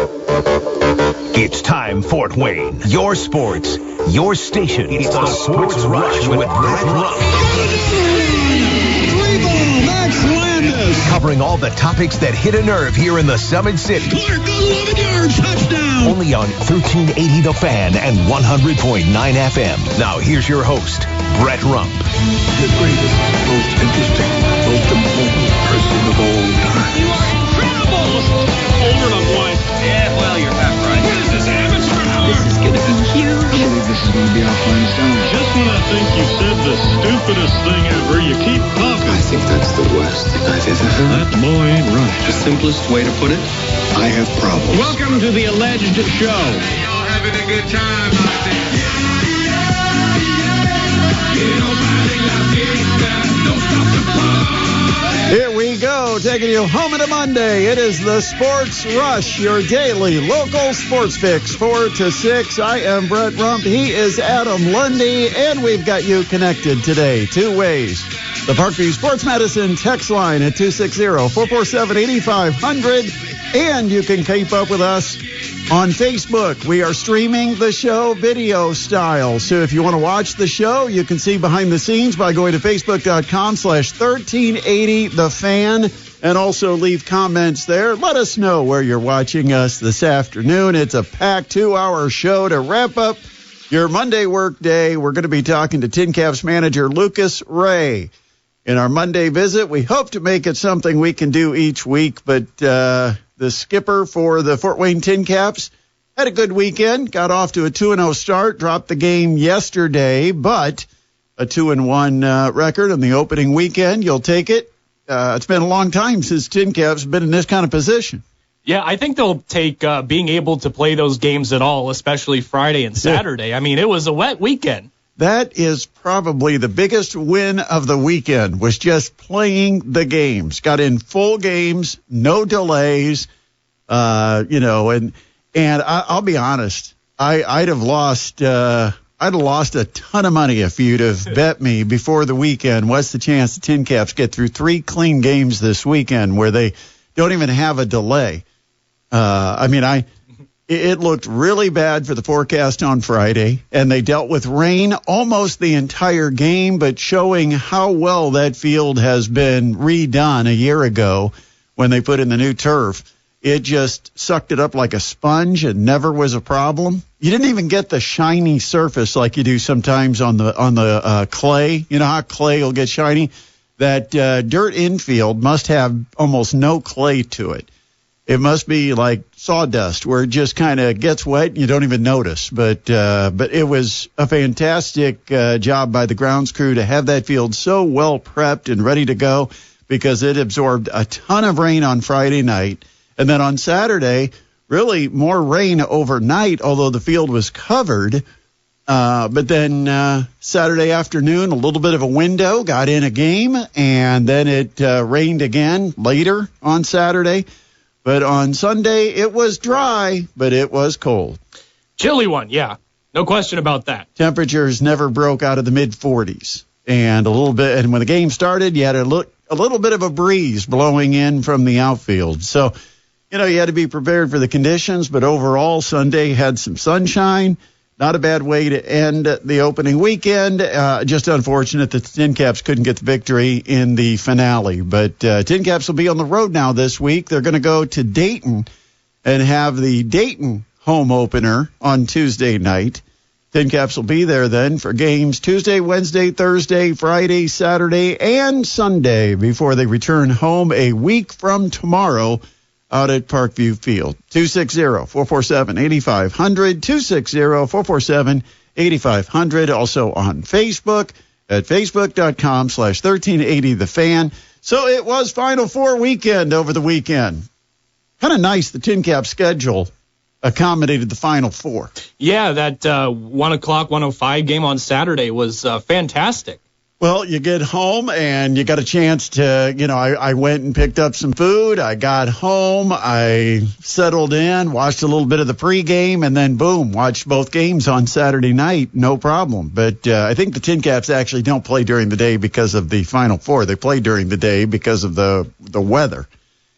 It's time, Fort Wayne. Your sports, your station. It's the Sports Rush with Brett Rump. Covering all the topics that hit a nerve here in the Summit City. Clark, 11 yards, touchdown. Only on 1380 The Fan and 100.9 FM. Now here's your host, Brett Rump. The greatest, most interesting, most important person of all time. You are incredible. Over the point. Yeah, well, you're half right. What is this, amateur hour? This is going to be huge. I believe this is going to be our finest hour. Just when I think you've said the stupidest thing ever, you keep talking. I think that's the worst thing I've ever heard. That boy ain't right. The simplest way to put it, I have problems. Welcome to the alleged show. Y'all having a good time out there. Here we go, taking you home on a Monday. It is the Sports Rush, your daily local sports fix, 4 to 6. I am Brett Rump. He is Adam Lundy, and we've got you connected today two ways. The Parkview Sports Medicine text line at 260-447-8500, and you can keep up with us on Facebook. We are streaming the show video style. So if you want to watch the show, you can see behind the scenes by going to facebook.com/1380thefan and also leave comments there. Let us know where you're watching us this afternoon. It's a packed 2-hour show to wrap up your Monday work day. We're going to be talking to TinCaps manager Lukas Ray. In our Monday visit, we hope to make it something we can do each week, but the skipper for the Fort Wayne TinCaps had a good weekend, got off to a 2-0 start, dropped the game yesterday, but a 2-1 record on the opening weekend. You'll take it. It's been a long time since TinCaps have been in this kind of position. Yeah, I think they'll take being able to play those games at all, especially Friday and Saturday. Yeah. I mean, it was a wet weekend. That is probably the biggest win of the weekend, was just playing the games. Got in full games, no delays, and I'll be honest, I'd have lost a ton of money if you'd have bet me before the weekend. What's the chance the TinCaps get through 3 clean games this weekend where they don't even have a delay? It looked really bad for the forecast on Friday, and they dealt with rain almost the entire game, but showing how well that field has been redone a year ago when they put in the new turf. It just sucked it up like a sponge and never was a problem. You didn't even get the shiny surface like you do sometimes on the clay. You know how clay will get shiny? That dirt infield must have almost no clay to it. It must be like sawdust where it just kind of gets wet and you don't even notice. But it was a fantastic job by the grounds crew to have that field so well prepped and ready to go, because it absorbed a ton of rain on Friday night. And then on Saturday, really more rain overnight, although the field was covered. But then Saturday afternoon, a little bit of a window, got in a game, and then it rained again later on Saturday. But on Sunday, it was dry, but it was cold. Chilly one, yeah. No question about that. Temperatures never broke out of the mid-40s. And when the game started, you had a little bit of a breeze blowing in from the outfield. So, you had to be prepared for the conditions. But overall, Sunday had some sunshine. Not a bad way to end the opening weekend. Just unfortunate that the TinCaps couldn't get the victory in the finale. But TinCaps will be on the road now this week. They're going to go to Dayton and have the Dayton home opener on Tuesday night. TinCaps will be there then for games Tuesday, Wednesday, Thursday, Friday, Saturday, and Sunday before they return home a week from tomorrow out at Parkview Field. 260-447-8500, 260-447-8500. Also on Facebook at facebook.com/1380thefan. So it was Final Four weekend over the weekend. Kind of nice the TinCaps schedule accommodated the Final Four. Yeah, that 1 o'clock, 1:05 game on Saturday was fantastic. Well, you get home and you got a chance to, I went and picked up some food. I got home. I settled in, watched a little bit of the pregame, and then, boom, watched both games on Saturday night. No problem. But I think the TinCaps actually don't play during the day because of the Final Four. They play during the day because of the weather.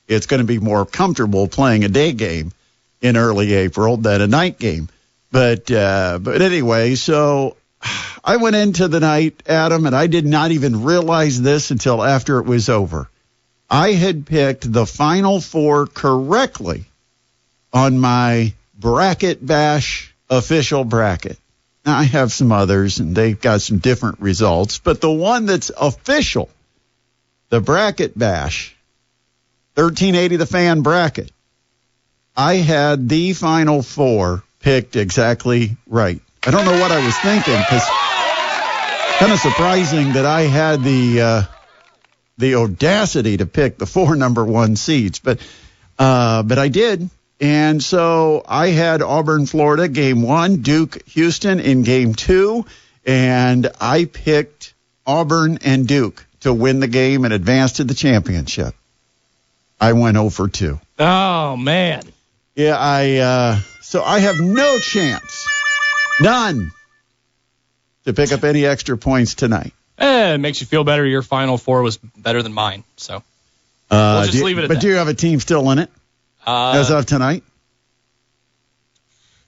It's going to be more comfortable playing a day game in early April than a night game. But anyway, so I went into the night, Adam, and I did not even realize this until after it was over. I had picked the Final Four correctly on my Bracket Bash official bracket. Now, I have some others, and they've got some different results, but the one that's official, the Bracket Bash, 1380 The Fan bracket, I had the Final Four picked exactly right. I don't know what I was thinking, because kind of surprising that I had the audacity to pick the 4 number 1 seeds, but I did. And so I had Auburn, Florida, game 1, Duke, Houston in game 2, and I picked Auburn and Duke to win the game and advance to the championship. I went 0 for 2. Oh, man. Yeah, so I have no chance, none, to pick up any extra points tonight. It makes you feel better. Your Final Four was better than mine, so we'll just leave it at that. But do you have a team still in it as of tonight?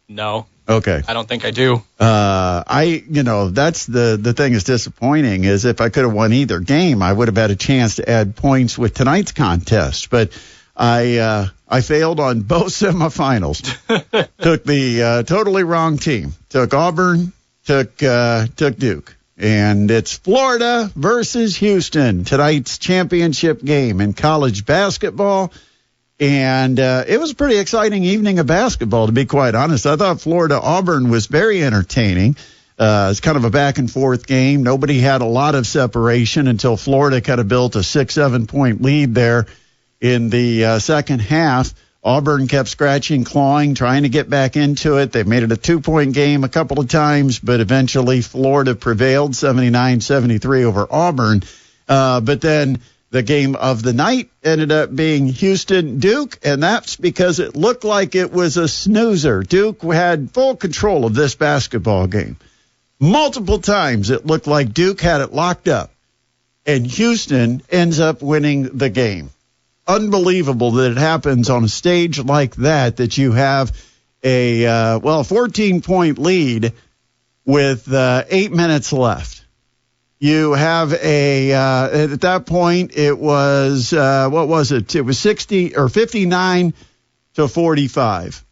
No. Okay. I don't think I do. That's the thing that's disappointing is if I could have won either game, I would have had a chance to add points with tonight's contest. But I failed on both semifinals. Took the totally wrong team. Took Auburn, took Duke. And it's Florida versus Houston, tonight's championship game in college basketball. And it was a pretty exciting evening of basketball, to be quite honest. I thought Florida-Auburn was very entertaining. It's kind of a back-and-forth game. Nobody had a lot of separation until Florida kind of built a 6-7 point lead there in the second half. Auburn kept scratching, clawing, trying to get back into it. They made it a 2-point game a couple of times, but eventually Florida prevailed 79-73 over Auburn. But then the game of the night ended up being Houston-Duke, and that's because it looked like it was a snoozer. Duke had full control of this basketball game. Multiple times it looked like Duke had it locked up, and Houston ends up winning the game. Unbelievable that it happens on a stage like that you have a 14-point lead with 8 minutes left. You have at that point, it was, what was it? It was 59 to 45,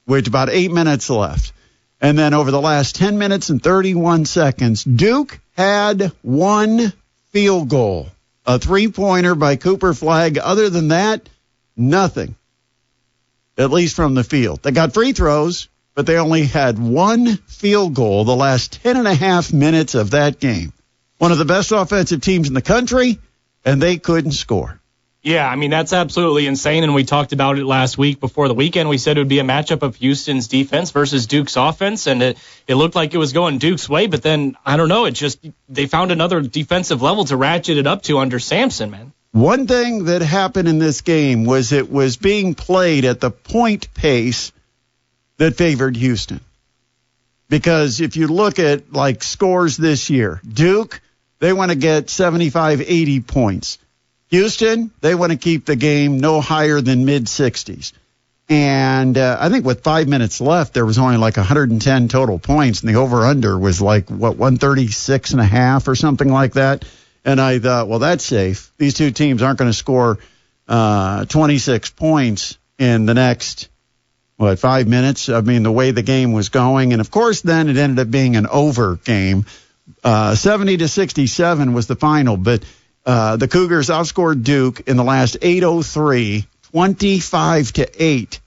with about 8 minutes left. And then over the last 10 minutes and 31 seconds, Duke had one field goal, a 3-pointer by Cooper Flagg. Other than that, nothing, at least from the field. They got free throws, but they only had one field goal the last 10.5 minutes of that game. One of the best offensive teams in the country, and they couldn't score. Yeah, I mean, that's absolutely insane, and we talked about it last week before the weekend. We said it would be a matchup of Houston's defense versus Duke's offense, and it looked like it was going Duke's way, but then, I don't know, they found another defensive level to ratchet it up to under Sampson, man. One thing that happened in this game was it was being played at the point pace that favored Houston. Because if you look at, like, scores this year, Duke, they want to get 75, 80 points. Houston, they want to keep the game no higher than mid-60s. And I think with 5 minutes left, there was only like 110 total points, and the over-under was like, 136.5 or something like that. And I thought, well, that's safe. These two teams aren't going to score 26 points in the next, 5 minutes? I mean, the way the game was going. And, of course, then it ended up being an over game. 70-67 was the final, but the Cougars outscored Duke in the last 8:03, 25-8.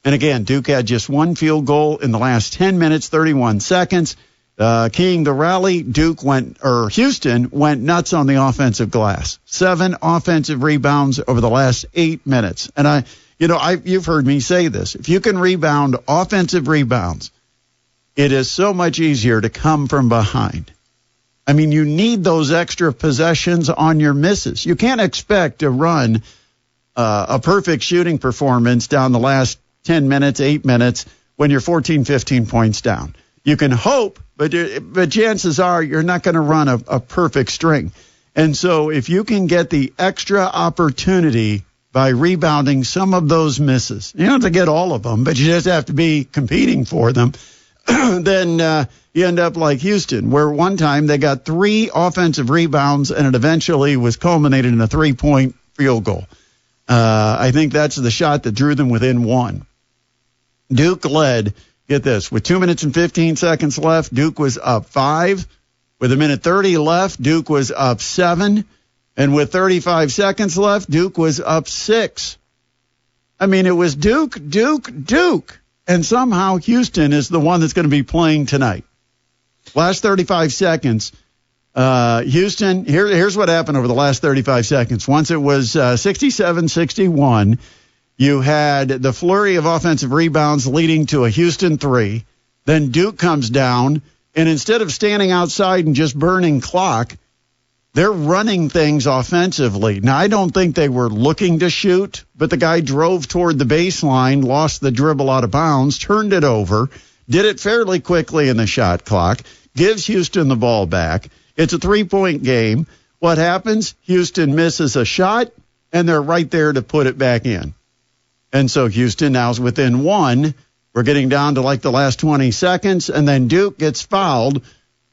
And again, Duke had just one field goal in the last 10 minutes, 31 seconds. Keying the rally, Houston went nuts on the offensive glass. 7 offensive rebounds over the last 8 minutes. And you've heard me say this. If you can rebound offensive rebounds, it is so much easier to come from behind. I mean, you need those extra possessions on your misses. You can't expect to run a perfect shooting performance down the last 10 minutes, 8 minutes when you're 14, 15 points down. You can hope, but chances are you're not going to run a perfect string. And so if you can get the extra opportunity by rebounding some of those misses. You don't have to get all of them, but you just have to be competing for them. Then you end up like Houston, where one time they got 3 offensive rebounds, and it eventually was culminated in a 3-point field goal. I think that's the shot that drew them within 1. Duke led, get this, with 2 minutes and 15 seconds left, Duke was up 5. With 1:30 left, Duke was up 7. And with 35 seconds left, Duke was up 6. I mean, it was Duke. And somehow Houston is the one that's going to be playing tonight. Last 35 seconds, Houston, here's what happened over the last 35 seconds. Once it was 67-61, you had the flurry of offensive rebounds leading to a Houston 3. Then Duke comes down, and instead of standing outside and just burning clock, they're running things offensively. Now, I don't think they were looking to shoot, but the guy drove toward the baseline, lost the dribble out of bounds, turned it over, did it fairly quickly in the shot clock, gives Houston the ball back. It's a 3-point game. What happens? Houston misses a shot, and they're right there to put it back in. And so Houston now is within 1. We're getting down to like the last 20 seconds, and then Duke gets fouled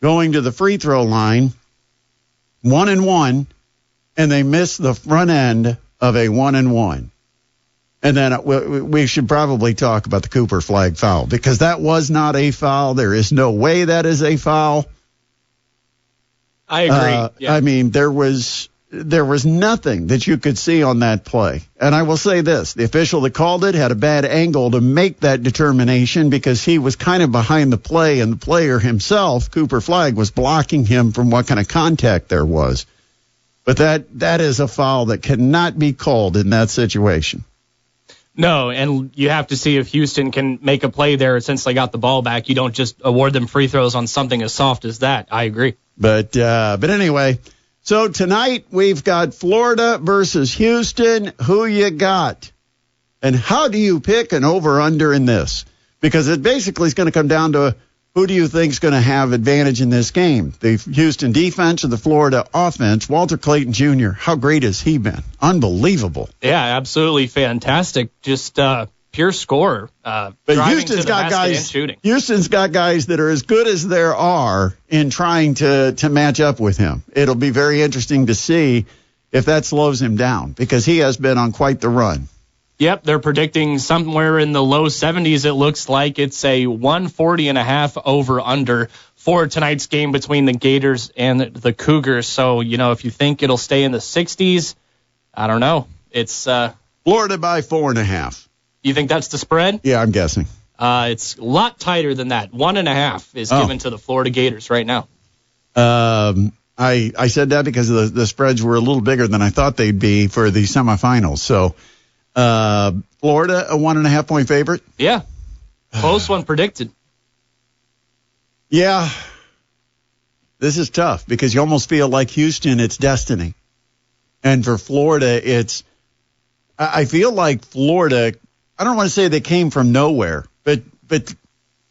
going to the free throw line. 1-1, and they miss the front end of a 1-1. And then we should probably talk about the Cooper flag foul, because that was not a foul. There is no way that is a foul. I agree. I mean, there was nothing that you could see on that play. And I will say this, the official that called it had a bad angle to make that determination, because he was kind of behind the play, and the player himself, Cooper Flagg, was blocking him from what kind of contact there was. But that is a foul that cannot be called in that situation. No, and you have to see if Houston can make a play there since they got the ball back. You don't just award them free throws on something as soft as that. I agree. But anyway, so tonight we've got Florida versus Houston. Who you got? And how do you pick an over-under in this? Because it basically is going to come down to who do you think is going to have advantage in this game? The Houston defense or the Florida offense? Walter Clayton Jr., how great has he been? Unbelievable. Yeah, absolutely fantastic. Just pure scorer. But Houston's got guys. Houston's got guys that are as good as there are in trying to match up with him. It'll be very interesting to see if that slows him down, because he has been on quite the run. Yep, they're predicting somewhere in the low 70s. It looks like it's a 140.5 over-under for tonight's game between the Gators and the Cougars. So, if you think it'll stay in the 60s, I don't know. It's Florida by 4.5. You think that's the spread? Yeah, I'm guessing. It's a lot tighter than that. 1.5 is given to the Florida Gators right now. I said that because the spreads were a little bigger than I thought they'd be for the semifinals. So, Florida, a 1.5-point favorite? Yeah. Close one predicted. Yeah. This is tough because you almost feel like Houston, it's destiny. And for Florida, I feel like Florida, I don't want to say they came from nowhere, but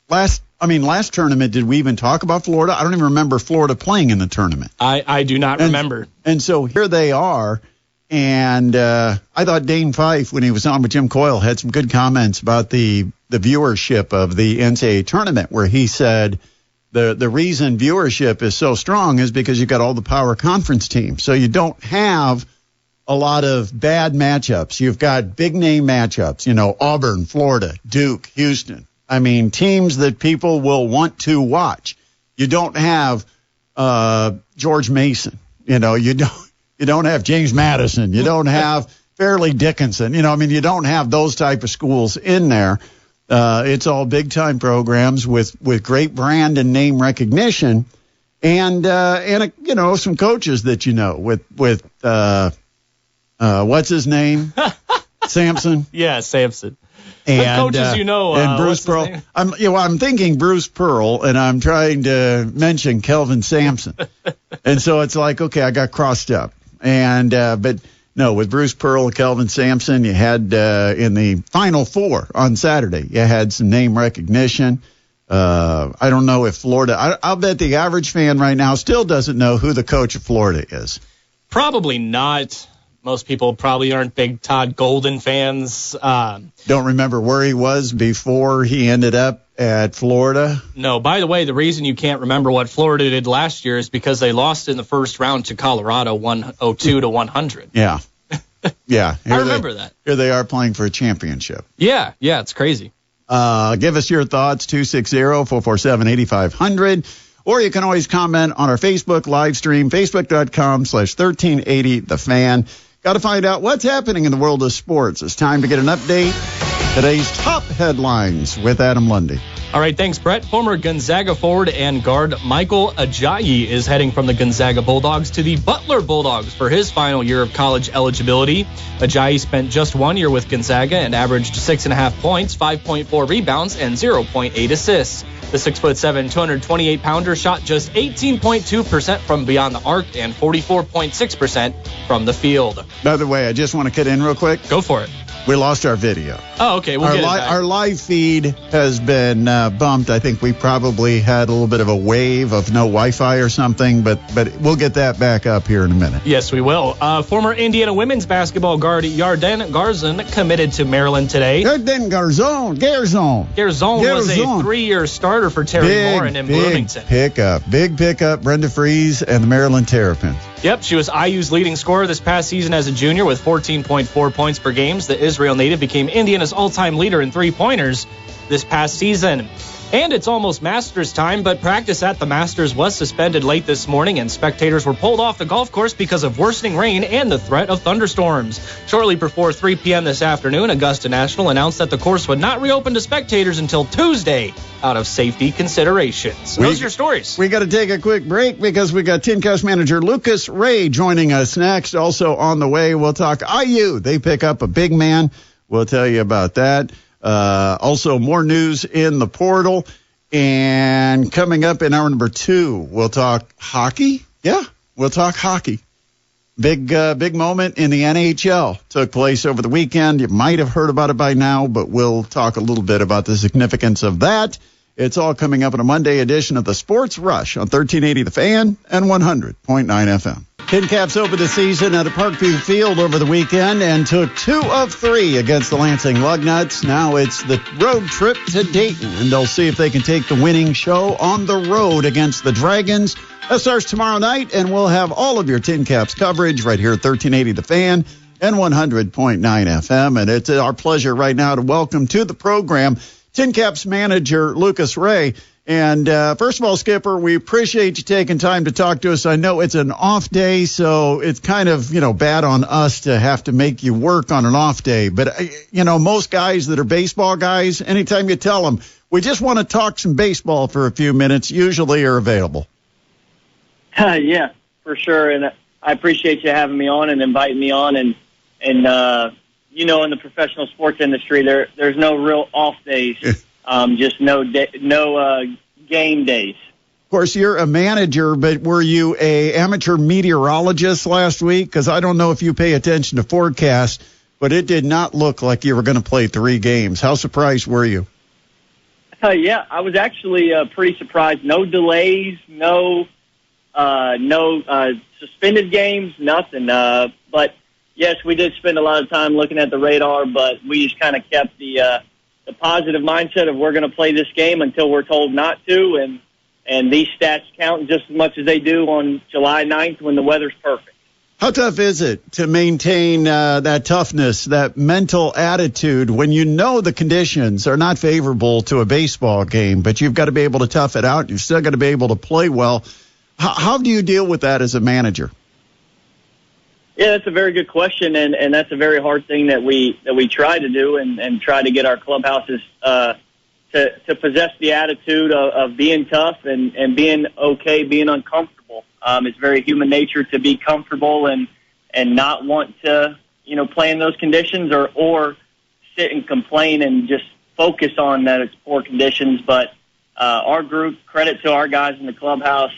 last tournament, did we even talk about Florida? I don't even remember Florida playing in the tournament. I do not remember. And so here they are. And I thought Dane Fife, when he was on with Jim Coyle, had some good comments about the viewership of the NCAA tournament, where he said the reason viewership is so strong is because you've got all the power conference teams. So you don't have a lot of bad matchups. You've got big-name matchups, Auburn, Florida, Duke, Houston. I mean, teams that people will want to watch. You don't have George Mason. You don't have James Madison. You don't have Fairleigh Dickinson. You don't have those type of schools in there. It's all big-time programs with great brand and name recognition, and some coaches that with what's his name? Sampson. Yeah, Sampson. And coaches and Bruce Pearl. I'm thinking Bruce Pearl, and I'm trying to mention Kelvin Sampson, and so it's like, okay, I got crossed up. And but no, with Bruce Pearl and Kelvin Sampson, you had in the Final Four on Saturday, you had some name recognition. I don't know if Florida. I'll bet the average fan right now still doesn't know who the coach of Florida is. Probably not. Most people probably aren't big Todd Golden fans. Don't remember where he was before he ended up at Florida? No. By the way, the reason you can't remember what Florida did last year is because they lost in the first round to Colorado 102 to 100. Yeah. Yeah. I remember that. Here they are playing for a championship. Yeah, it's crazy. Give us your thoughts, 260-447-8500. Or you can always comment on our Facebook live stream, facebook.com/1380thefan. Got to find out what's happening in the world of sports. It's time to get an update. Today's top headlines with Adam Lundy. All right, thanks, Brett. Former Gonzaga forward and guard Michael Ajayi is heading from the Gonzaga Bulldogs to the Butler Bulldogs for his final year of college eligibility. Ajayi spent just 1 year with Gonzaga and averaged 6.5 points, 5.4 rebounds, and 0.8 assists. The 6'7", 228-pounder shot just 18.2% from beyond the arc and 44.6% from the field. By the way, I just want to cut in real quick. Go for it. We lost our video. Oh, okay. We'll get it back. Our live feed has been bumped. I think we probably had a little bit of a wave of no Wi-Fi or something, but we'll get that back up here in a minute. Yes, we will. Former Indiana women's basketball guard Yarden Garzon committed to Maryland today. Yarden Garzon was a 3-year starter for Terry Morin in Bloomington. Big pickup, Brenda Fries and the Maryland Terrapins. Yep, she was IU's leading scorer this past season as a junior with 14.4 points per game. The Israel native became Indiana's all-time leader in three-pointers this past season. And it's almost Masters time, but practice at the Masters was suspended late this morning, and spectators were pulled off the golf course because of worsening rain and the threat of thunderstorms. Shortly before 3 p.m. this afternoon, Augusta National announced that the course would not reopen to spectators until Tuesday out of safety considerations. Those are your stories. We got to take a quick break because we got TinCaps manager Lukas Ray joining us next. Also on the way, we'll talk IU. They pick up a big man. We'll tell you about that. Also, more news in the portal. And coming up in hour number 2, we'll talk hockey. Yeah, we'll talk hockey. Big moment in the NHL took place over the weekend. You might have heard about it by now, but we'll talk a little bit about the significance of that. It's all coming up in a Monday edition of the Sports Rush on 1380 The Fan and 100.9 FM. TinCaps opened the season at a Parkview Field over the weekend and took 2 of 3 against the Lansing Lugnuts. Now it's the road trip to Dayton, and they'll see if they can take the winning show on the road against the Dragons. That starts tomorrow night, and we'll have all of your TinCaps coverage right here at 1380 The Fan and 100.9 FM. And it's our pleasure right now to welcome to the program TinCaps manager Lukas Ray. And first of all, Skipper, we appreciate you taking time to talk to us. I know it's an off day, so it's kind of, bad on us to have to make you work on an off day. But, most guys that are baseball guys, anytime you tell them, we just want to talk some baseball for a few minutes, usually are available. Yeah, for sure. And I appreciate you having me on and inviting me on. And in the professional sports industry, there's no real off days. Just no game days. Of course, you're a manager, but were you a amateur meteorologist last week? Because I don't know if you pay attention to forecasts, but it did not look like you were going to play 3 games. How surprised were you? Yeah, I was actually pretty surprised. No delays, no suspended games, nothing. But yes, we did spend a lot of time looking at the radar, but we just kind of kept the positive mindset of we're going to play this game until we're told not to, and these stats count just as much as they do on July 9th when the weather's perfect. How tough is it to maintain that toughness, that mental attitude when you know the conditions are not favorable to a baseball game, but you've got to be able to tough it out. You've still got to be able to play well. How do you deal with that as a manager? Yeah, that's a very good question, and that's a very hard thing that we try to do and try to get our clubhouses to possess the attitude of being tough and being okay, being uncomfortable. It's very human nature to be comfortable and not want to play in those conditions or sit and complain and just focus on that it's poor conditions. But our group, credit to our guys in the clubhouse.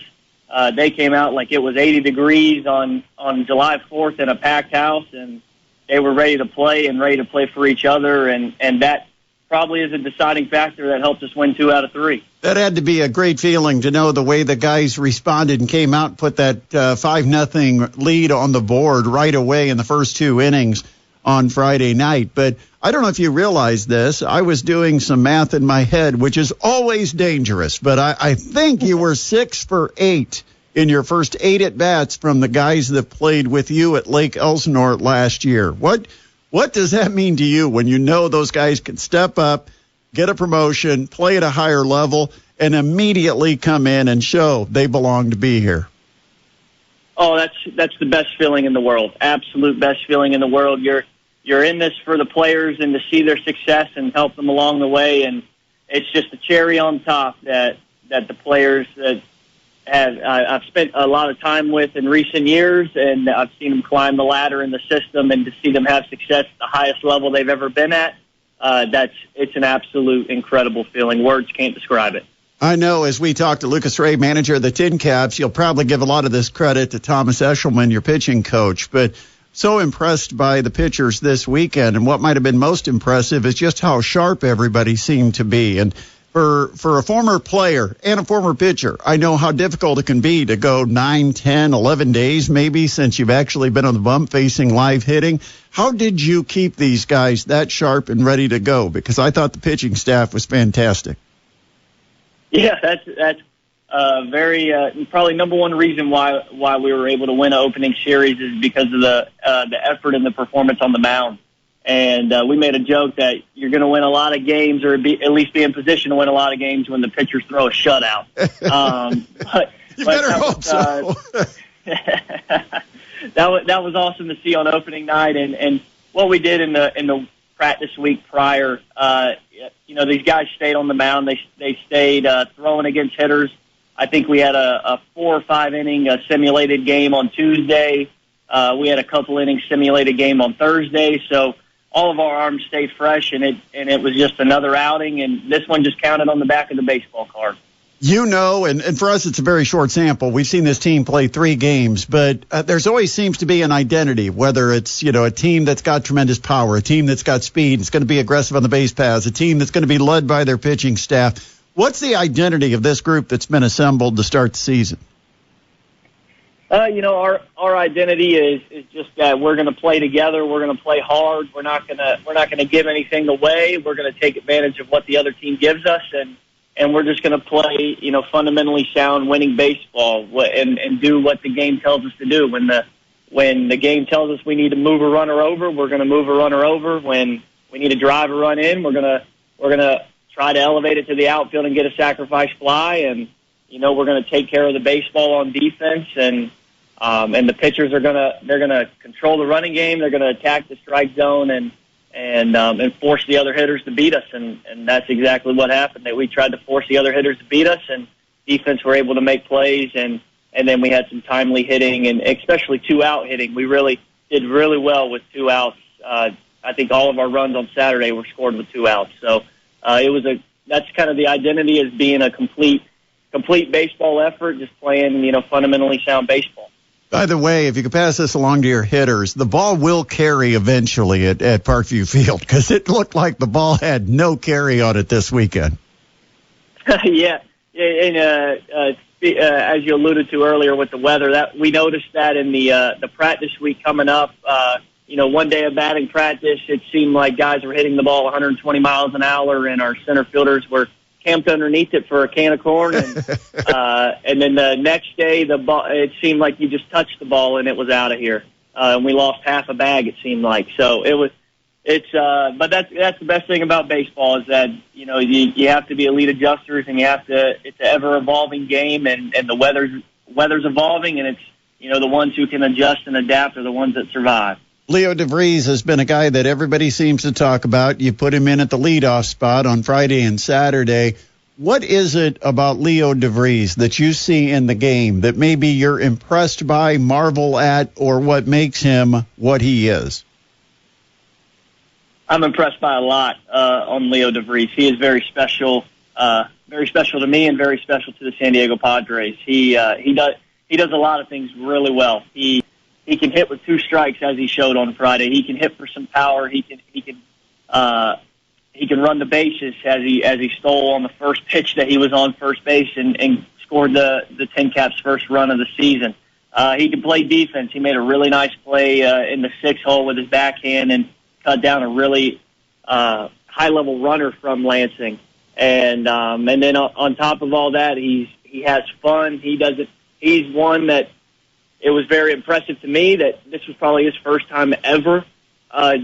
They came out like it was 80 degrees on July 4th in a packed house, and they were ready to play for each other, and that probably is a deciding factor that helped us win 2 out of 3. That had to be a great feeling to know the way the guys responded and came out and put that 5-0 lead on the board right away in the first 2 innings on Friday night. But I don't know if you realize this. I was doing some math in my head, which is always dangerous, but I think you were 6 for 8 in your first 8 at-bats from the guys that played with you at Lake Elsinore last year. What does that mean to you when you know those guys can step up, get a promotion, play at a higher level, and immediately come in and show they belong to be here? Oh, that's the best feeling in the world. Absolute best feeling in the world. You're in this for the players and to see their success and help them along the way, and it's just a cherry on top that the players that I've spent a lot of time with in recent years, and I've seen them climb the ladder in the system, and to see them have success at the highest level they've ever been at, it's an absolute incredible feeling. Words can't describe it. I know as we talk to Lukas Ray, manager of the TinCaps, you'll probably give a lot of this credit to Thomas Eshelman, your pitching coach, but so impressed by the pitchers this weekend, and what might have been most impressive is just how sharp everybody seemed to be. And for a former player and a former pitcher, I know how difficult it can be to go 9, 10, 11 days maybe since you've actually been on the bump facing live hitting. How did you keep these guys that sharp and ready to go? Because I thought the pitching staff was fantastic. Yeah, that's very probably number one reason why we were able to win an opening series is because of the effort and the performance on the mound. And we made a joke that you're going to win a lot of games, or at least be in position to win a lot of games when the pitchers throw a shutout. You better hope so. That was awesome to see on opening night, and what we did in the practice week prior. These guys stayed on the mound. They stayed throwing against hitters. I think we had a 4 or 5 inning simulated game on Tuesday. We had a couple innings simulated game on Thursday. So all of our arms stayed fresh, and it was just another outing. And this one just counted on the back of the baseball card. And for us, it's a very short sample. We've seen this team play 3 games, but there's always seems to be an identity, whether it's, a team that's got tremendous power, a team that's got speed, it's going to be aggressive on the base paths, a team that's going to be led by their pitching staff. What's the identity of this group that's been assembled to start the season? Our identity is just that we're going to play together. We're going to play hard. We're not going to give anything away. We're going to take advantage of what the other team gives us, and we're just going to play, fundamentally sound, winning baseball, and do what the game tells us to do. When the game tells us we need to move a runner over, we're going to move a runner over. When we need to drive a run in, we're going to try to elevate it to the outfield and get a sacrifice fly, and we're going to take care of the baseball on defense, and the pitchers they're going to control the running game. They're going to attack the strike zone and force the other hitters to beat us, and that's exactly what happened. That we tried to force the other hitters to beat us, and defense were able to make plays, and then we had some timely hitting, and especially 2-out hitting. We really did really well with 2 outs. I think all of our runs on Saturday were scored with 2 outs. So that's kind of the identity as being a complete baseball effort, just playing fundamentally sound baseball. By the way, if you could pass this along to your hitters, the ball will carry eventually at Parkview Field, because it looked like the ball had no carry on it this weekend. Yeah, and as you alluded to earlier with the weather, that we noticed that in the practice week coming up. One day of batting practice, it seemed like guys were hitting the ball 120 miles an hour, and our center fielders were camped underneath it for a can of corn, and then the next day the ball, it seemed like you just touched the ball and it was out of here, and we lost half a bag, it seemed like. So but that's the best thing about baseball is that you have to be elite adjusters, and it's an ever evolving game, and the weather's evolving, and it's the ones who can adjust and adapt are the ones that survive. Leo DeVries has been a guy that everybody seems to talk about. You put him in at the leadoff spot on Friday and Saturday. What is it about Leo DeVries that you see in the game that maybe you're impressed by, marvel at, or what makes him what he is? I'm impressed by a lot on Leo DeVries. He is very special to me and very special to the San Diego Padres. He does a lot of things really well. He can hit with 2 strikes, as he showed on Friday. He can hit for some power. He can he can run the bases as he stole on the first pitch that he was on first base and scored the TinCaps' first run of the season. He can play defense. He made a really nice play in the 6-hole with his backhand and cut down a really high-level runner from Lansing. And then on top of all that, he has fun. He's one that it was very impressive to me that this was probably his first time ever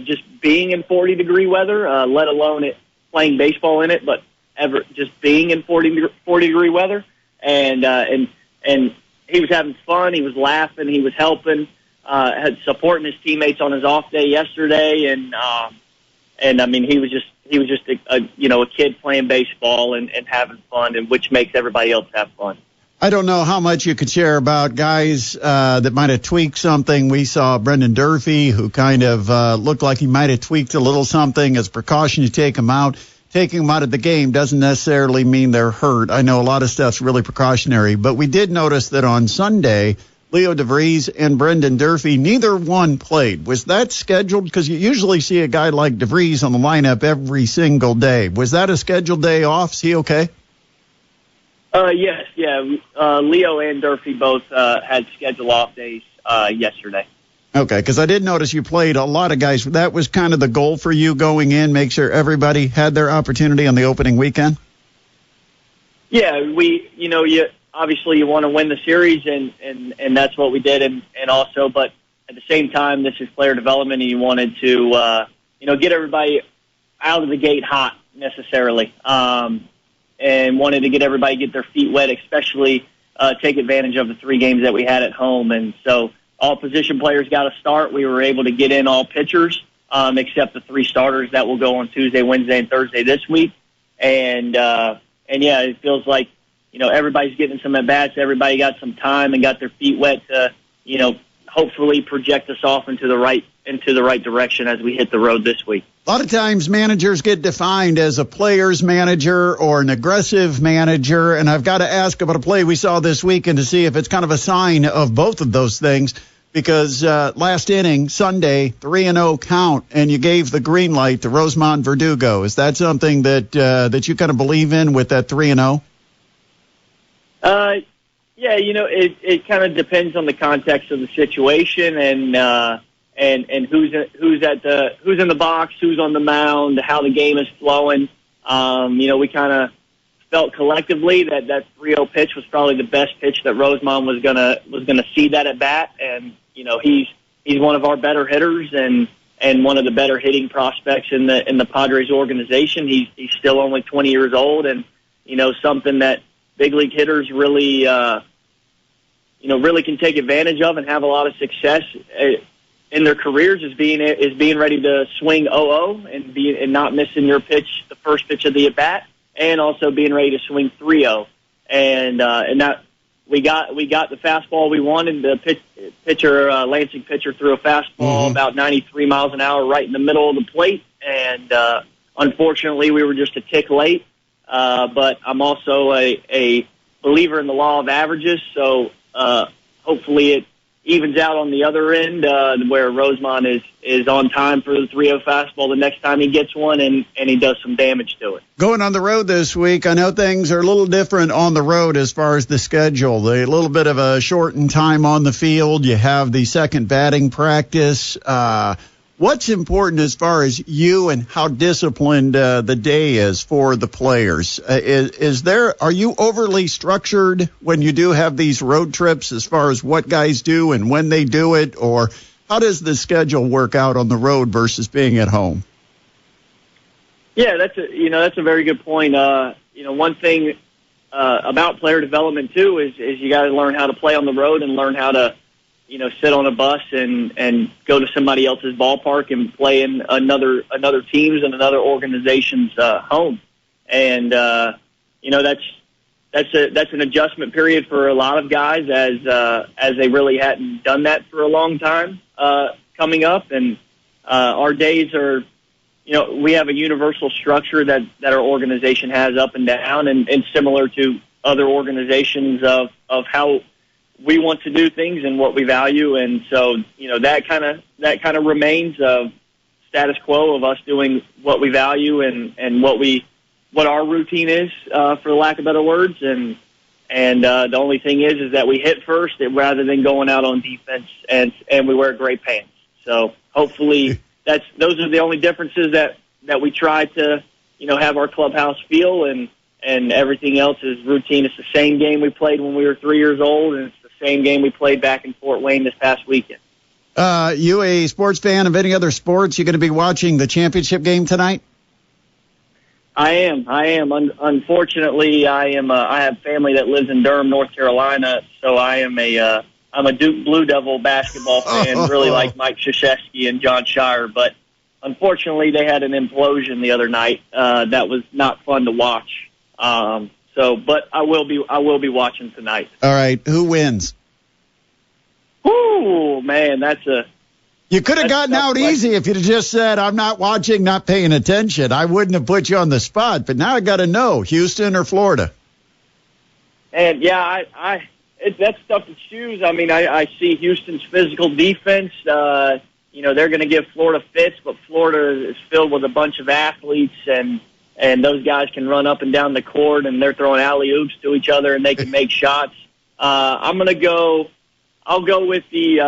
just being in 40-degree weather, let alone playing baseball in it, but ever just being in 40-degree weather. And he was having fun. He was laughing. He was helping, had supporting his teammates on his off day yesterday. And I mean, he was just a kid playing baseball and having fun, and which makes everybody else have fun. I don't know how much you could share about guys that might have tweaked something. We saw Brendan Durfee, who kind of looked like he might have tweaked a little something. As precaution, you take him out. Taking them out of the game doesn't necessarily mean they're hurt. I know a lot of stuff's really precautionary, but we did notice that on Sunday, Leo DeVries and Brendan Durfee, neither one played. Was that scheduled? Because you usually see a guy like DeVries on the lineup every single day. Was that a scheduled day off? Is he okay? Yes, yeah. Leo and Durfee both had scheduled off days yesterday. Okay, because I did notice you played a lot of guys. That was kind of the goal for you going in, make sure everybody had their opportunity on the opening weekend? Yeah, obviously you want to win the series, and that's what we did, and also, but at the same time, this is player development, and you wanted to, get everybody out of the gate hot necessarily, and wanted to get everybody get their feet wet, especially take advantage of the 3 games that we had at home, and so all position players got a start. We were able to get in all pitchers, except the 3 starters that will go on Tuesday, Wednesday, and Thursday this week. And yeah, it feels like, everybody's getting some at-bats. Everybody got some time and got their feet wet to, hopefully project us off into the right direction as we hit the road this week. A lot of times managers get defined as a player's manager or an aggressive manager, and I've got to ask about a play we saw this weekend to see if it's kind of a sign of both of those things, because last inning, Sunday, 3-0 count, and you gave the green light to Rosemont Verdugo. Is that something that you kind of believe in with that 3-0? Yeah, it kind of depends on the context of the situation and who's in the box, who's on the mound, how the game is flowing. We kind of felt collectively that 3-0 pitch was probably the best pitch that Rosemont was gonna see that at bat, and he's one of our better hitters and one of the better hitting prospects in the Padres organization. He's still only 20 years old, and something that big league hitters really can take advantage of and have a lot of success in their careers is being ready to swing 0-0 and not missing your pitch, the first pitch of the at bat, and also being ready to swing 3-0. And that we got the fastball we wanted. The Lansing pitcher threw a fastball about 93 miles an hour right in the middle of the plate, and unfortunately we were just a tick late. But I'm also a believer in the law of averages, so hopefully it evens out on the other end, where Rosemont is on time for the 3-0 fastball the next time he gets one, and he does some damage to it. Going on the road this week, I know things are a little different on the road as far as the schedule. A little bit of a shortened time on the field. You have the second batting practice. What's important as far as you and how disciplined the day is for the players? Are you overly structured when you do have these road trips as far as what guys do and when they do it, or how does the schedule work out on the road versus being at home? Yeah, that's a very good point. One thing about player development too is you got to learn how to play on the road and learn how to sit on a bus and go to somebody else's ballpark and play in another team's and another organization's home. And that's an adjustment period for a lot of guys as they really hadn't done that for a long time coming up. And our days are, we have a universal structure that our organization has up and down, and similar to other organizations of how we want to do things and what we value. And so, that kind of remains of status quo of us doing what we value and what our routine is, for the lack of better words. And the only thing is that we hit first rather than going out on defense, and we wear great pants. So hopefully those are the only differences that we try to, have our clubhouse feel, and everything else is routine. It's the same game we played when we were 3 years old, and it's the same game we played back in Fort Wayne this past weekend. You a sports fan of any other sports? You going to be watching the championship game tonight? I am. Unfortunately, I have family that lives in Durham, North Carolina, so I'm a Duke Blue Devil basketball fan. Really like Mike Krzyzewski and John Shire, but unfortunately, they had an implosion the other night. That was not fun to watch. But I will be watching tonight. All right, who wins? Ooh, man, You could have gotten out easy if you'd have just said, "I'm not watching, not paying attention." I wouldn't have put you on the spot. But now I got to know, Houston or Florida? And yeah, that's tough to choose. I mean, I see Houston's physical defense. They're going to give Florida fits, but Florida is filled with a bunch of athletes, and those guys can run up and down the court, and they're throwing alley-oops to each other, and they can make shots. I'll go with the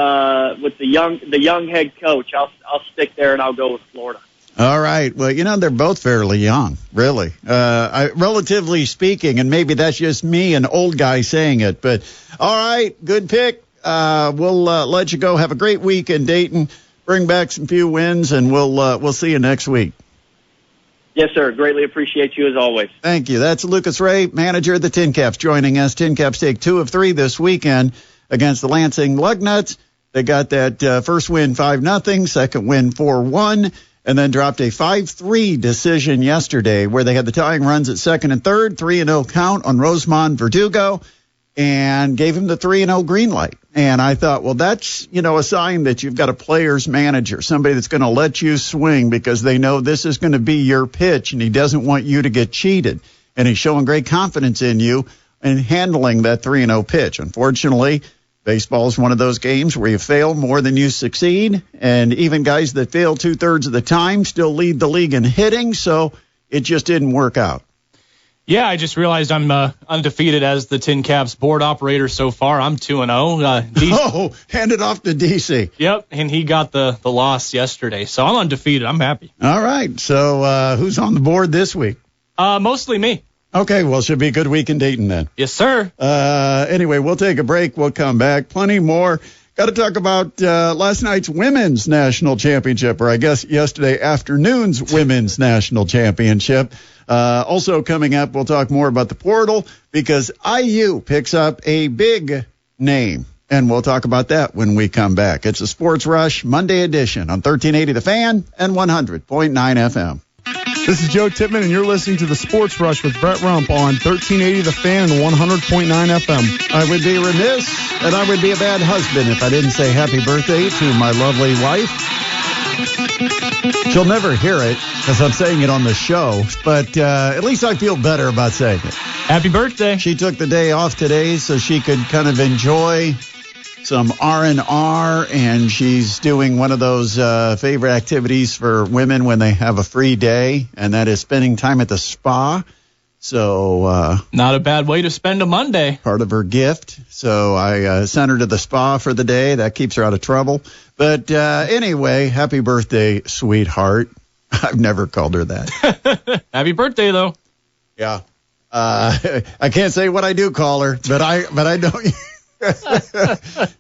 young head coach. I'll stick there, and I'll go with Florida. All right. Well, they're both fairly young, really. Relatively speaking, and maybe that's just me, an old guy, saying it. But all right, good pick. We'll let you go. Have a great week in Dayton. Bring back some few wins, and we'll see you next week. Yes, sir. Greatly appreciate you as always. Thank you. That's Lukas Ray, manager of the TinCaps, joining us. TinCaps take 2 of 3 this weekend against the Lansing Lugnuts. They got that first win 5-0, second win 4-1, and then dropped a 5-3 decision yesterday where they had the tying runs at second and third, 3-0 count on Rosemond Verdugo, and gave him the 3-0 green light. And I thought, well, that's, a sign that you've got a player's manager, somebody that's going to let you swing because they know this is going to be your pitch, and he doesn't want you to get cheated. And he's showing great confidence in you and handling that 3-0 pitch. Unfortunately, baseball is one of those games where you fail more than you succeed, and even guys that fail 2/3 of the time still lead the league in hitting, so it just didn't work out. Yeah, I just realized I'm undefeated as the TinCaps board operator so far. I'm 2-0. Hand it off to DC. Yep, and he got the loss yesterday, so I'm undefeated. I'm happy. All right, so who's on the board this week? Mostly me. Okay, well, should be a good week in Dayton then. Yes, sir. Anyway, we'll take a break. We'll come back. Plenty more. Got to talk about last night's women's national championship, or I guess yesterday afternoon's women's national championship. Also coming up, we'll talk more about the portal because IU picks up a big name, and we'll talk about that when we come back. It's a Sports Rush Monday edition on 1380 The Fan and 100.9 FM. This is Joe Tippman, and you're listening to the Sports Rush with Brett Rump on 1380 The Fan and 100.9 FM. I would be remiss, and I would be a bad husband if I didn't say happy birthday to my lovely wife. She'll never hear it because I'm saying it on the show, but at least I feel better about saying it. Happy birthday. She took the day off today so she could kind of enjoy some R&R, and she's doing one of those favorite activities for women when they have a free day, and that is spending time at the spa. So not a bad way to spend a Monday. Part of her gift. So I sent her to the spa for the day. That keeps her out of trouble. But anyway, happy birthday, sweetheart. I've never called her that. Happy birthday, though. Yeah. I can't say what I do call her, but I don't.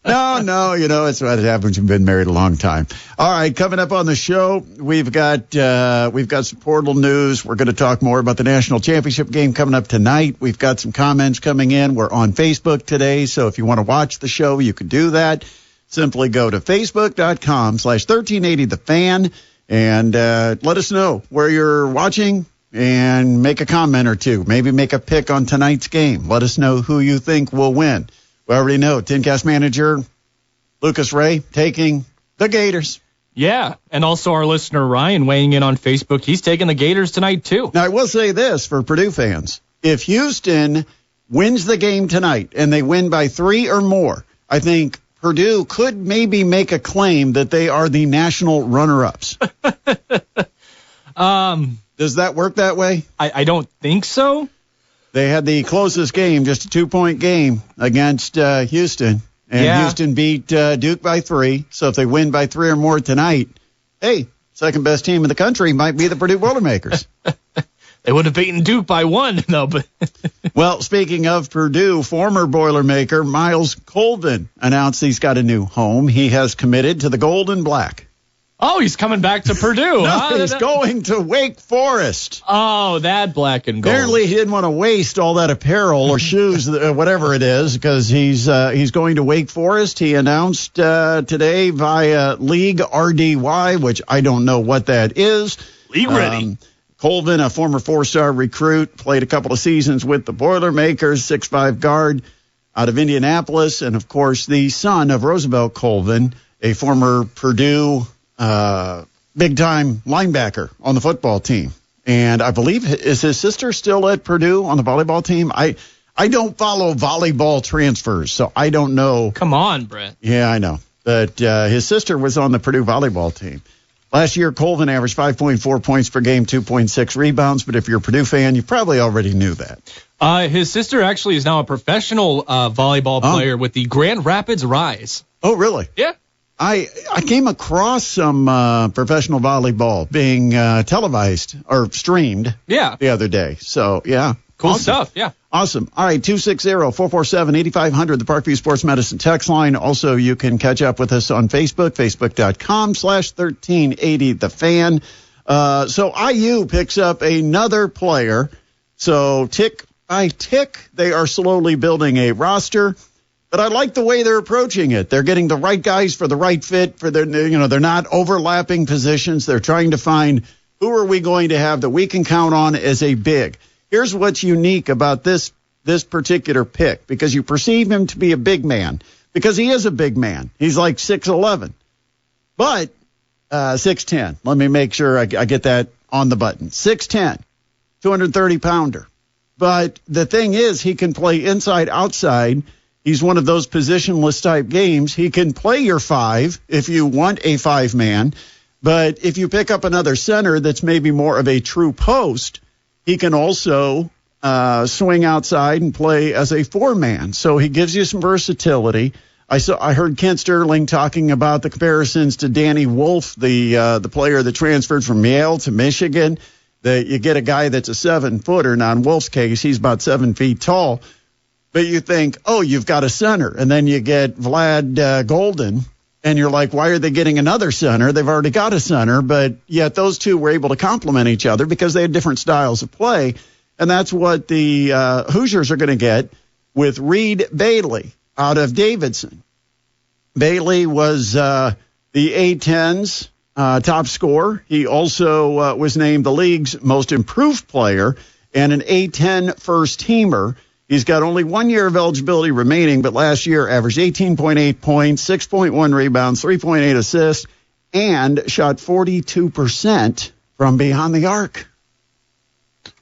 No, it's what happens. You've been married a long time. All right, coming up on the show, we've got some portal news. We're going to talk more about the national championship game coming up tonight. We've got some comments coming in. We're on Facebook today, so if you want to watch the show, you can do that. Simply go to facebook.com/1380thefan and let us know where you're watching and make a comment or two. Maybe make a pick on tonight's game. Let us know who you think will win. We already know TinCaps manager Lukas Ray taking the Gators. Yeah, and also our listener Ryan weighing in on Facebook. He's taking the Gators tonight, too. Now, I will say this for Purdue fans. If Houston wins the game tonight and they win by 3 or more, I think Purdue could maybe make a claim that they are the national runner-ups. Does that work that way? I don't think so. They had the closest game, just a 2-point game against Houston. And Houston beat Duke by 3. So if they win by 3 or more tonight, hey, second best team in the country might be the Purdue Boilermakers. They would have beaten Duke by 1, though. But well, speaking of Purdue, former Boilermaker Miles Colvin announced he's got a new home. He has committed to the Gold and Black. Oh, he's coming back to Purdue. No, he's going to Wake Forest. Oh, that black and gold. Apparently, he didn't want to waste all that apparel or shoes, whatever it is, because he's going to Wake Forest. He announced today via League RDY, which I don't know what that is. League ready. Colvin, a former 4-star recruit, played a couple of seasons with the Boilermakers, 6'5" guard out of Indianapolis, and, of course, the son of Roosevelt Colvin, a former Purdue big-time linebacker on the football team. And I believe, is his sister still at Purdue on the volleyball team? I don't follow volleyball transfers, so I don't know. Come on, Brett. Yeah, I know. But his sister was on the Purdue volleyball team. Last year, Colvin averaged 5.4 points per game, 2.6 rebounds. But if you're a Purdue fan, you probably already knew that. His sister actually is now a professional volleyball player with the Grand Rapids Rise. Oh, really? Yeah. I came across some professional volleyball being televised or streamed the other day. So, yeah. Cool awesome stuff, yeah. Awesome. All right, 260-447-8500, the Parkview Sports Medicine text line. Also, you can catch up with us on Facebook, facebook.com/1380thefan. So IU picks up another player. So tick by tick, they are slowly building a roster. But I like the way they're approaching it. They're getting the right guys for the right fit. For their, they're not overlapping positions. They're trying to find who are we going to have that we can count on as a big. Here's what's unique about this particular pick, because you perceive him to be a big man, because he is a big man. He's like 6'11", but 6'10". Let me make sure I get that on the button. 6'10", 230-pounder. But the thing is, he can play inside, outside. He's one of those positionless type games. He can play your 5 if you want a 5-man. But if you pick up another center that's maybe more of a true post, he can also swing outside and play as a 4-man. So he gives you some versatility. I heard Kent Sterling talking about the comparisons to Danny Wolf, the player that transferred from Yale to Michigan. That you get a guy that's a 7-footer. Now, in Wolf's case, he's about 7 feet tall. But you think, oh, you've got a center. And then you get Vlad Golden, and you're like, why are they getting another center? They've already got a center. But yet those two were able to complement each other because they had different styles of play. And that's what the Hoosiers are going to get with Reed Bailey out of Davidson. Bailey was the A-10's top scorer. He also was named the league's most improved player and an A-10 first-teamer. He's got only 1 year of eligibility remaining, but last year averaged 18.8 points, 6.1 rebounds, 3.8 assists, and shot 42% from beyond the arc.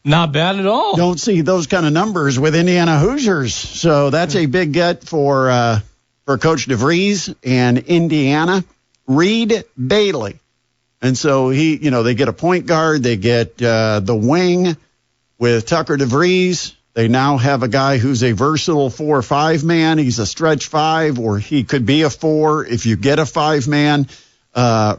Not bad at all. Don't see those kind of numbers with Indiana Hoosiers. So that's a big get for Coach DeVries and Indiana. Reed Bailey. And so they get a point guard. They get the wing with Tucker DeVries. They now have a guy who's a versatile 4 or 5 man. He's a stretch 5, or he could be a 4 if you get a 5-man.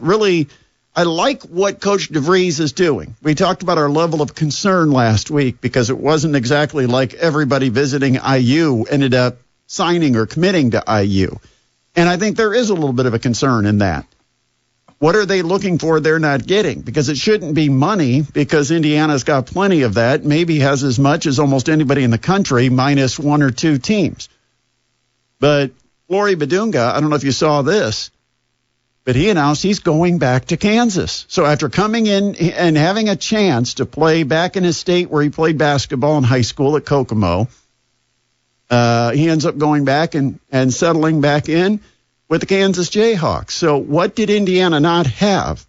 Really, I like what Coach DeVries is doing. We talked about our level of concern last week because it wasn't exactly like everybody visiting IU ended up signing or committing to IU. And I think there is a little bit of a concern in that. What are they looking for they're not getting? Because it shouldn't be money, because Indiana's got plenty of that, maybe has as much as almost anybody in the country, minus 1 or 2 teams. But Flory Badunga, I don't know if you saw this, but he announced he's going back to Kansas. So after coming in and having a chance to play back in his state where he played basketball in high school at Kokomo, he ends up going back and settling back in with the Kansas Jayhawks. So what did Indiana not have?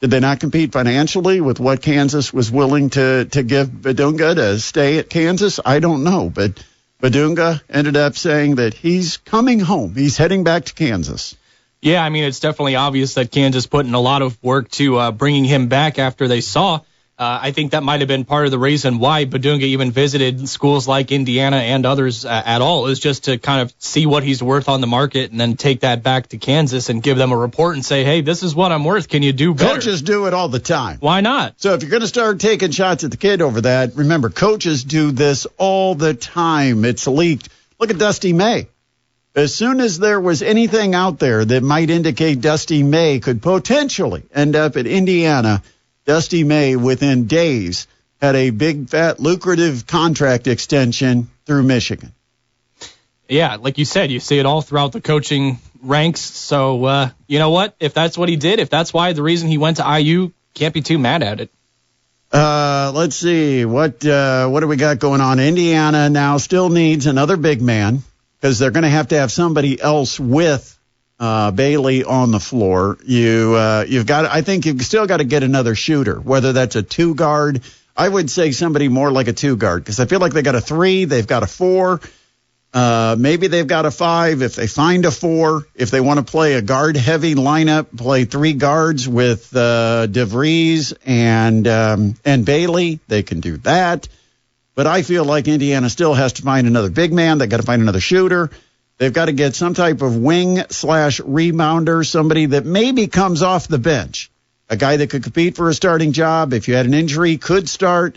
Did they not compete financially with what Kansas was willing to give Badunga to stay at Kansas? I don't know. But Badunga ended up saying that he's coming home. He's heading back to Kansas. Yeah, I mean, it's definitely obvious that Kansas put in a lot of work to bringing him back after they saw. I think that might have been part of the reason why Badunga even visited schools like Indiana and others at all, is just to kind of see what he's worth on the market and then take that back to Kansas and give them a report and say, hey, this is what I'm worth. Can you do better? Coaches do it all the time. Why not? So if you're going to start taking shots at the kid over that, remember, coaches do this all the time. It's leaked. Look at Dusty May. As soon as there was anything out there that might indicate Dusty May could potentially end up at Indiana, Dusty May, within days, had a big, fat, lucrative contract extension through Michigan. Yeah, like you said, you see it all throughout the coaching ranks. So, you know what? If that's what he did, if that's why the reason he went to IU, can't be too mad at it. Let's see. What do we got going on? Indiana now still needs another big man because they're going to have somebody else with Bailey on the floor. I think you've still got to get another shooter, whether that's a 2-guard. I would say somebody more like a 2-guard because I feel like they got a 3, they've got a 4, maybe they've got a 5 if they find a 4. If they want to play a guard-heavy lineup, play 3 guards with DeVries and Bailey, they can do that. But I feel like Indiana still has to find another big man. They got to find another shooter. They've got to get some type of wing/rebounder, somebody that maybe comes off the bench, a guy that could compete for a starting job. If you had an injury, could start,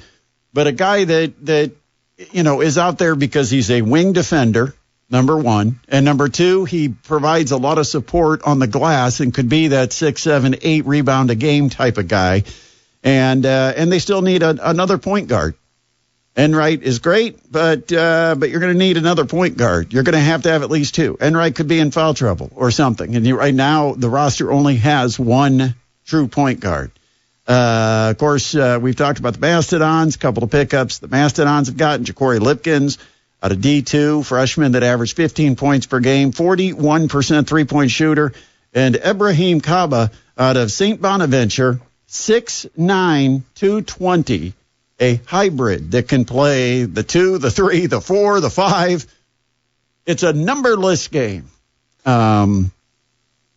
but a guy that is out there because he's a wing defender, number one, and number 2, he provides a lot of support on the glass and could be that 6, 7, 8 rebound a game type of guy, and they still need another point guard. Enright is great, but you're going to need another point guard. You're going to have at least 2. Enright could be in foul trouble or something. And right now, the roster only has 1 true point guard. Of course, we've talked about the Mastodons, a couple of pickups. The Mastodons have gotten Ja'Cory Lipkins out of D2, freshman that averaged 15 points per game, 41% three-point shooter, and Ibrahim Kaba out of St. Bonaventure, 6'9", 220. A hybrid that can play the 2, the 3, the 4, the 5. It's a numberless game, or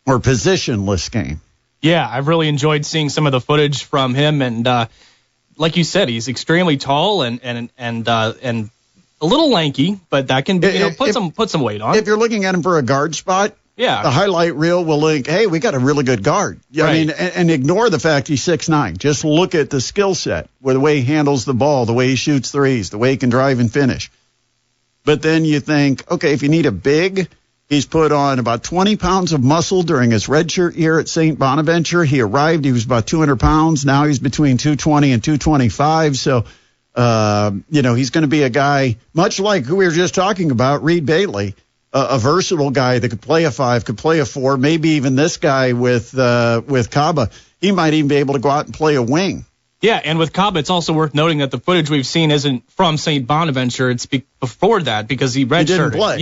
positionless game. Yeah, I've really enjoyed seeing some of the footage from him, and like you said, he's extremely tall and a little lanky, but that can be, put some weight on. If you're looking at him for a guard spot, yeah, the highlight reel will link, hey, we got a really good guard. Right. I mean, and ignore the fact he's 6'9". Just look at the skill set, where the way he handles the ball, the way he shoots threes, the way he can drive and finish. But then you think, okay, if you need a big, he's put on about 20 pounds of muscle during his redshirt year at St. Bonaventure. He arrived, he was about 200 pounds. Now he's between 220 and 225. So, he's going to be a guy, much like who we were just talking about, Reed Bailey. A versatile guy that could play a 5, could play a 4, maybe even this guy with Kaba. He might even be able to go out and play a wing. Yeah, and with Kaba, it's also worth noting that the footage we've seen isn't from St. Bonaventure. It's before that because he redshirted. He didn't play.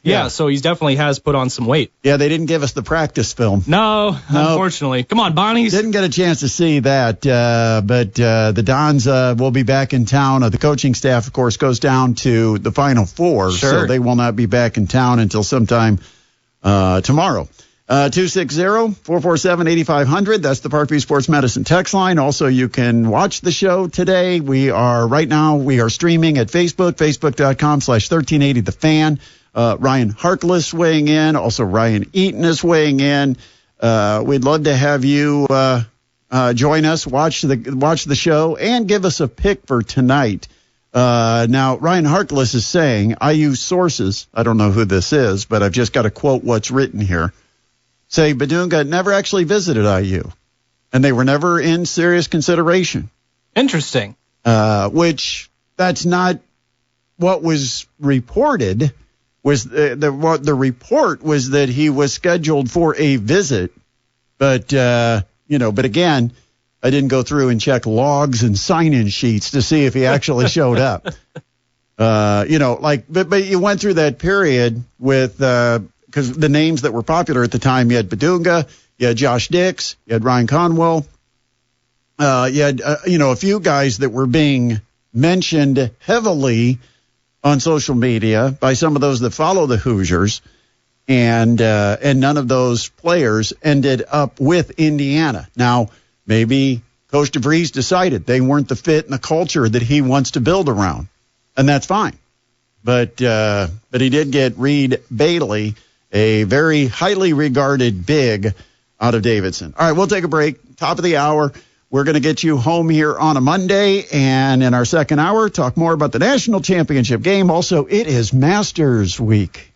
Yeah, so he definitely has put on some weight. Yeah, they didn't give us the practice film. No, unfortunately. Come on, Bonnies. Didn't get a chance to see that, but the Dons will be back in town. The coaching staff, of course, goes down to the Final Four, so they will not be back in town until sometime tomorrow. 260-447-8500. That's the Parkview Sports Medicine text line. Also, you can watch the show today. We are streaming at Facebook, facebook.com/1380 The Fan. Ryan Harkless weighing in. Also, Ryan Eaton is weighing in. We'd love to have you join us, watch the show, and give us a pick for tonight. Now, Ryan Harkless is saying, IU sources, I don't know who this is, but I've just got to quote what's written here, say Badunga never actually visited IU, and they were never in serious consideration. Interesting. Which that's not what was reported. The report was that he was scheduled for a visit, but again, I didn't go through and check logs and sign-in sheets to see if he actually showed up. But you went through that period with because the names that were popular at the time, you had Badunga, you had Josh Dix, you had Ryan Conwell, you had a few guys that were being mentioned heavily on social media by some of those that follow the Hoosiers, and none of those players ended up with Indiana. Now, maybe Coach DeVries decided they weren't the fit and the culture that he wants to build around, and that's fine. But he did get Reed Bailey, a very highly regarded big out of Davidson. All right, we'll take a break. Top of the hour. We're going to get you home here on a Monday, and in our second hour, talk more about the national championship game. Also, it is Masters Week.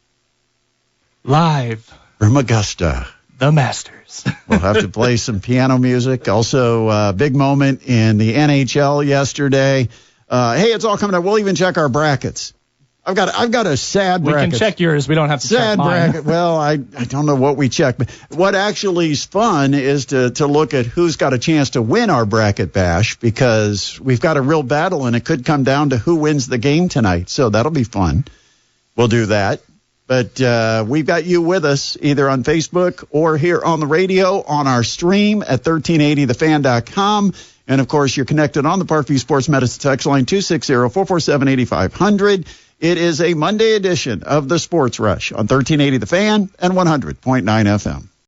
Live from Augusta. The Masters. We'll have to play some piano music. Also, big moment in the NHL yesterday. Hey, it's all coming up. We'll even check our brackets. I've got a sad bracket. We can check yours. We don't have to sad check mine. Bracket. Well, I don't know what we check. But what actually is fun is to look at who's got a chance to win our bracket bash, because we've got a real battle, and it could come down to who wins the game tonight. So that'll be fun. We'll do that. But we've got you with us either on Facebook or here on the radio on our stream at 1380thefan.com. And, of course, you're connected on the Parkview Sports Medicine text line 260-447-8500. It is a Monday edition of the Sports Rush on 1380 The Fan and 100.9 FM.